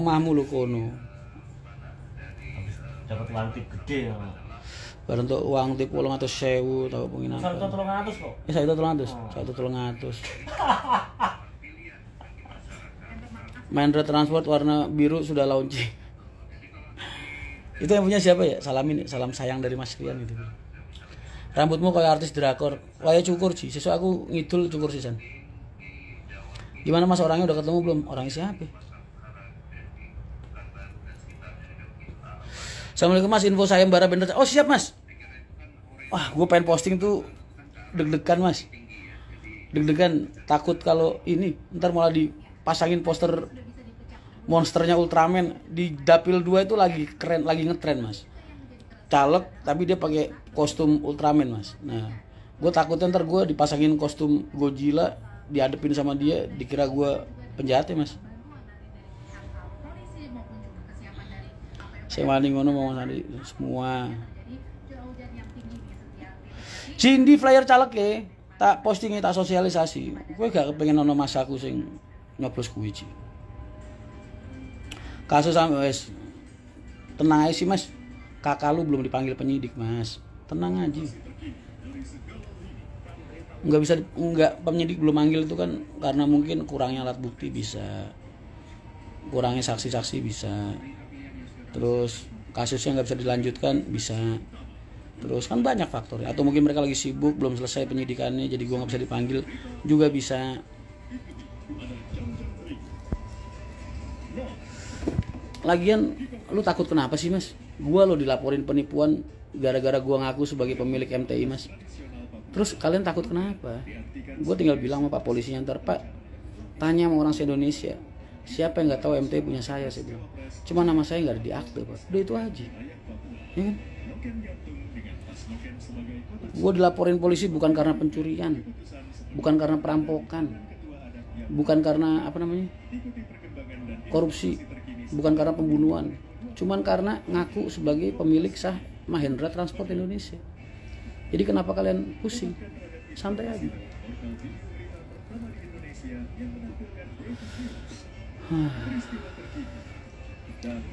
omahmu lho kono. Habis dapat uang tip gede ya. Bar entuk uang tip 800.000 tau penginapan. 1.300 kok. Ya 1.300. Mahindra Transport warna biru sudah launching. Itu yang punya siapa ya? Salam sayang dari Mas Rian itu. Rambutmu kayak artis drakor. Wah ya cukur sih. Sesuk aku ngidul cukur sisan. Gimana Mas, orangnya udah ketemu belum? Orangnya siapa? Assalamualaikum Mas, info sayembara bener. Oh siap Mas. Wah, gue pengen posting tuh deg-degan Mas. Deg-degan, takut kalau ini ntar malah dipasangin poster monsternya Ultraman di Dapil 2 itu lagi keren, lagi ngetren Mas. Caleg tapi dia pakai kostum Ultraman Mas. Nah, gue takutnya ntar gue dipasangin kostum Godzilla, dihadepin sama dia, dikira gue penjahatnya Mas. Saya wani ngono mau tadi semua. Cindi flyer caleg ya, tak postingnya tak sosialisasi. Gue gak kepengen ono mas aku sing nyoblos kuwi Ci. Kasus sampe wes tenang aja sih Mas. Kakak lu belum dipanggil penyidik Mas. Tenang aja. Enggak penyidik belum manggil itu kan karena mungkin kurangnya alat bukti bisa. Kurangnya saksi-saksi bisa. Terus kasusnya nggak bisa dilanjutkan bisa. Terus kan banyak faktornya. Atau mungkin mereka lagi sibuk belum selesai penyidikannya jadi gua nggak bisa dipanggil juga bisa. Lagian lu takut kenapa sih Mas? Gua lo dilaporin penipuan gara-gara gua ngaku sebagai pemilik MTI Mas. Terus kalian takut kenapa? Gua tinggal bilang sama Pak polisinya ntar, Pak tanya sama orang se-Indonesia, siapa yang nggak tahu MTI punya saya bilang. Cuma nama saya nggak ada di akte Pak. Udah itu aja. Ya kan? Gua dilaporin polisi bukan karena pencurian, bukan karena perampokan, bukan karena korupsi, bukan karena pembunuhan, cuman karena ngaku sebagai pemilik sah Mahindra Transport Indonesia. Jadi kenapa kalian pusing? Santai aja.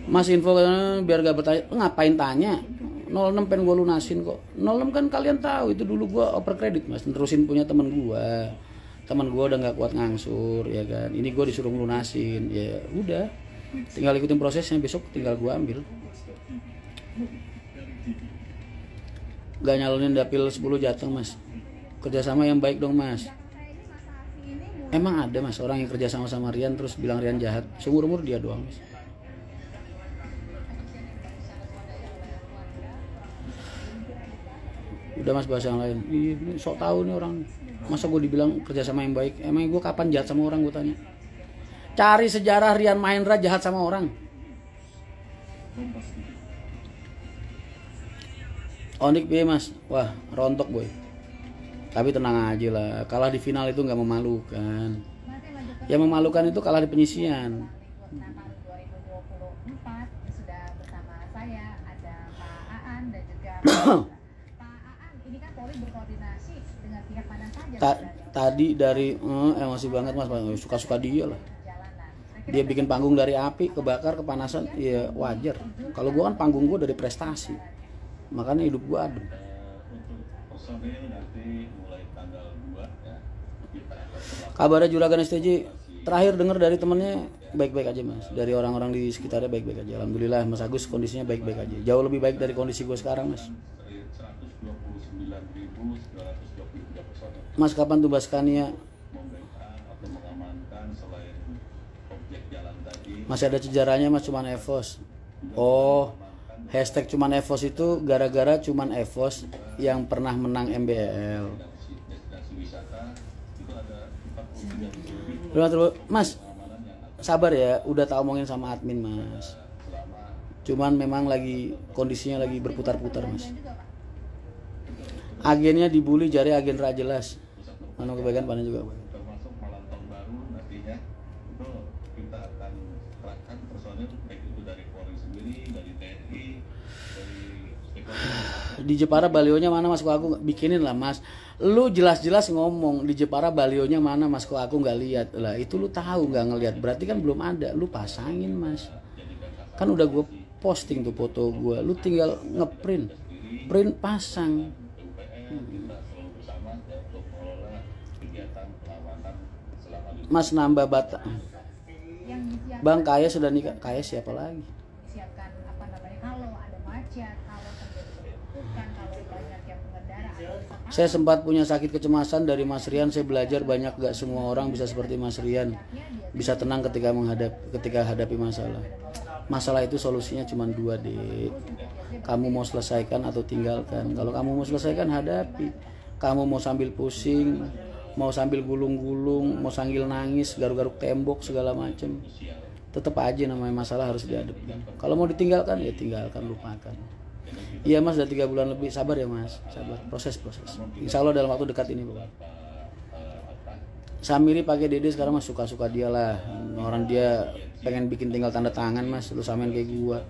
Mas info biar gak bertanya, ngapain tanya? 06 pengen gue lunasin kok. 06 kan kalian tahu itu dulu gue oper kredit Mas, terusin punya teman gue. Teman gue udah nggak kuat ngangsur ya kan. Ini gue disuruh lunasin, ya udah. Tinggal ikutin prosesnya, besok tinggal gue ambil. Gak nyalonin dapil 10 Jateng Mas. Kerjasama yang baik dong Mas. Emang ada Mas orang yang kerjasama sama Rian terus bilang Rian jahat. Seumur-umur dia doang Mas. Udah Mas bahas yang lain. Ini sok tahu nih orang. Masa gue dibilang kerjasama yang baik? Emang gue kapan jahat sama orang, gue tanya. Cari sejarah Rian Mahindra jahat sama orang. Onik piye Mas? Wah rontok boy. Tapi tenang aja lah. Kalah di final itu nggak memalukan. Yang memalukan itu kalah di penyisian. Tadi dari emosi banget Mas, suka-suka dia lah. Dia bikin panggung dari api, kebakar, kepanasan, ya wajar. Kalau gua kan panggung gua dari prestasi, makanya hidup gua adem. Kabarnya Juragan STJ terakhir dengar dari temennya baik-baik aja Mas, dari orang-orang di sekitarnya baik-baik aja. Alhamdulillah Mas Agus kondisinya baik-baik aja, jauh lebih baik dari kondisi gua sekarang Mas. Mas kapan tuh Baskania? Masih ada sejarahnya Mas, cuman EVOS. Oh, hashtag cuman EVOS itu gara-gara cuman EVOS yang pernah menang MBL. Mas, sabar ya, udah tak omongin sama admin Mas. Cuman memang lagi kondisinya lagi berputar-putar Mas. Agennya dibully, jari agen ra jelas. Anu kebaikan panen juga. Termasuk malam tahun baru nantinya itu kita akan kerahkan personil baik itu dari Polri sendiri, dari TNI, dari stakeholder. Di Jepara balionya mana mas? Kok aku bikinin lah mas. Lu jelas-jelas ngomong di Jepara balionya mana mas? Kok aku nggak lihat lah. Itu lu tahu nggak ngelihat? Berarti kan belum ada. Lu pasangin mas. Kan udah gue posting tuh foto gue. Lu tinggal ngeprint, print pasang. Mas nambah bata. Bang Kaya sudah nikah. Kaya siapa lagi? Siapkan apa namanya kalau ada macet, kalau terjadi penumpukan, kalau banyak yang mengendara atau Saya sempat punya sakit kecemasan dari Mas Rian. Saya belajar banyak, gak semua orang bisa seperti Mas Rian. Bisa tenang ketika hadapi masalah. Masalah itu solusinya cuma 2, Dek. Kamu mau selesaikan atau tinggalkan. Kalau kamu mau selesaikan, hadapi. Kamu mau sambil pusing, mau sambil gulung-gulung, mau sambil nangis, garuk-garuk tembok segala macem, tetap aja namanya masalah harus dihadapi. Kalau mau ditinggalkan ya tinggalkan, lupakan. Iya mas, udah 3 bulan lebih. Sabar ya mas, sabar, proses. Insya Allah dalam waktu dekat ini loh. Samiri pakai Dede sekarang mas, suka dia lah. Orang dia pengen bikin tinggal tanda tangan mas, lu samain kayak gua.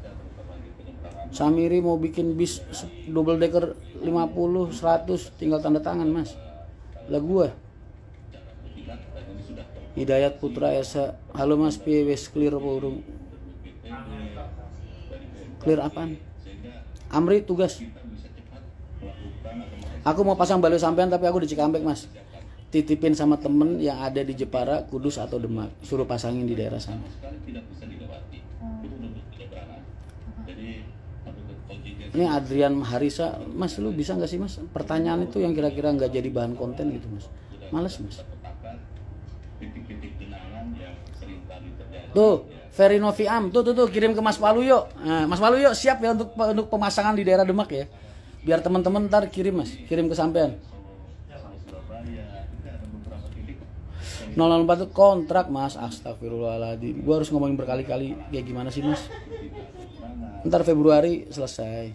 Samiri mau bikin bis double decker 50, 100 tinggal tanda tangan mas. Lah gua Hidayat Putra Esa, halo mas, wes clear apa urung? Clear apaan? Amri tugas. Aku mau pasang balio sampean tapi aku di Cikampek mas. Titipin sama temen yang ada di Jepara, Kudus atau Demak. Suruh pasangin di daerah sana. Ini Adrian Harisa, mas lu bisa nggak sih mas? Pertanyaan itu yang kira-kira nggak jadi bahan konten gitu mas. Males mas. Tuh, Ferinovi Am, tuh kirim ke Mas Waluyo. Nah, Mas Waluyo siap ya untuk pemasangan di daerah Demak ya. Biar teman-teman ntar kirim mas, kirim ke sampean. 004 itu kontrak mas, astagfirullahaladzim. Gua harus ngomongin berkali-kali kayak gimana sih mas? Ntar Februari selesai.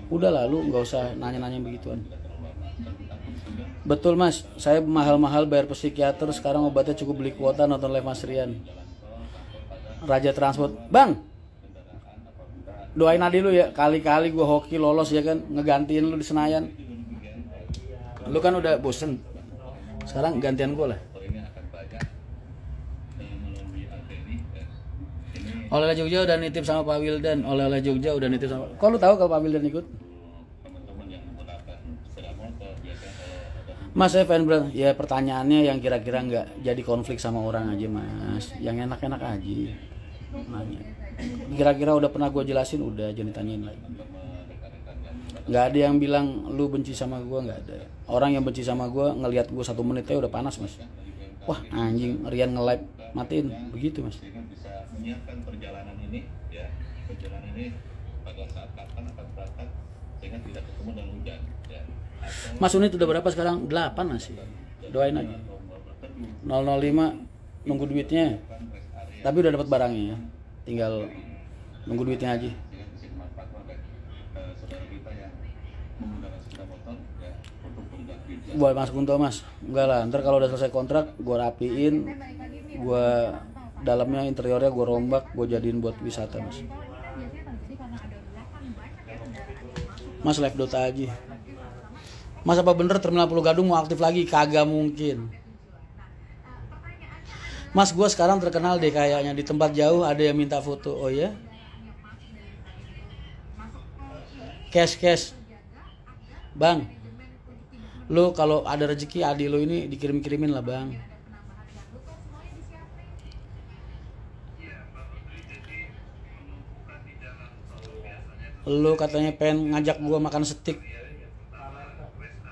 Udah lalu nggak usah nanya-nanya begituan. Betul mas, saya mahal-mahal bayar psikiater, sekarang obatnya cukup beli kuota nonton live Mas Rian. Raja Transport, bang, doain Adi lu ya, kali-kali gue hoki lolos ya kan, ngegantiin lu di Senayan. Lu kan udah bosen, sekarang gantian gue lah. Oleh Jogja udah nitip sama Pak Wildan. Oleh Jogja udah nitip sama. Kok lu tahu kalau Pak Wildan ikut? Mas saya fan berat. Ya pertanyaannya yang kira-kira nggak jadi konflik sama orang aja mas. Yang enak-enak aja. Nanya. Kira-kira udah pernah gue jelasin, udah jangan ditanyain lagi. Nggak ada yang bilang lu benci sama gue, nggak ada. Orang yang benci sama gue ngelihat gue 1 menit aja udah panas mas. Wah anjing, Rian nge-live, matiin. Begitu mas. Menyiapkan perjalanan ini ya, perjalanan ini pada saat kapan akan berangkat sehingga tidak ketemu dengan hujan ya. Mas unit udah berapa sekarang? 8 masih. Doain aja. 005 nunggu duitnya. Tapi udah dapat barangnya ya. Tinggal nunggu duitnya aja. Buat Mas Kunto mas. Enggak lah, ntar kalau udah selesai kontrak gue rapiin, gue dalamnya interiornya gue rombak, gue jadiin buat wisata mas. Mas live Dota aja. Mas apa bener Terminal Pulau Gadung mau aktif lagi? Kagak mungkin. Mas gue sekarang terkenal deh kayaknya, di tempat jauh ada yang minta foto. Oh ya? Cash bang, lu kalau ada rezeki adik lu ini dikirim-kirimin lah bang. Lu katanya pengen ngajak gua makan steak,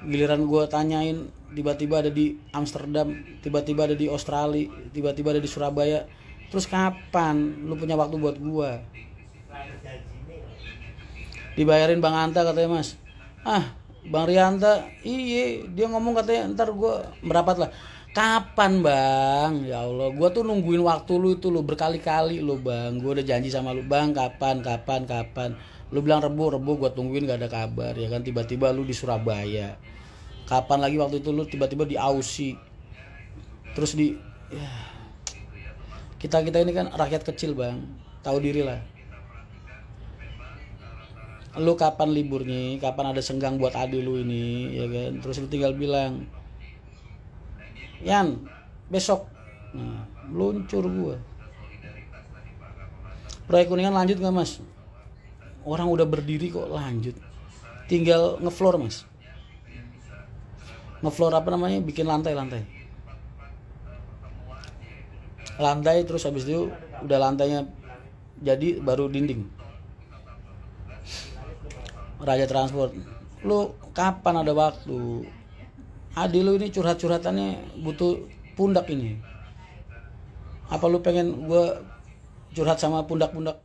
giliran gua tanyain tiba-tiba ada di Amsterdam, tiba-tiba ada di Australia, tiba-tiba ada di Surabaya. Terus kapan lu punya waktu buat gua? Dibayarin Bang Anta katanya mas. Bang Rianta, iya dia ngomong katanya ntar gua merapat lah. Kapan bang? Ya Allah, gua tuh nungguin waktu lu itu lu berkali-kali lu bang. Gua udah janji sama lu bang, kapan. Lu bilang Rebo gue tungguin gak ada kabar ya kan, tiba-tiba lu di Surabaya. Kapan lagi waktu itu lu tiba-tiba di Aussie. Terus di ya. Kita ini kan rakyat kecil bang, tahu diri lah. lu kapan liburnya, kapan ada senggang buat adik lu ini, ya kan? Terus lu tinggal bilang, Yan, besok. Nah, meluncur gua. Proyek Kuningan lanjut nggak mas? Orang udah berdiri kok lanjut. Tinggal ngefloor mas. Ngefloor apa namanya? Bikin lantai. Lantai terus habis itu udah lantainya jadi baru dinding. Raja Transport, lu kapan ada waktu? Adi lu ini curhatannya butuh pundak ini. Apa lu pengen gue curhat sama pundak-pundak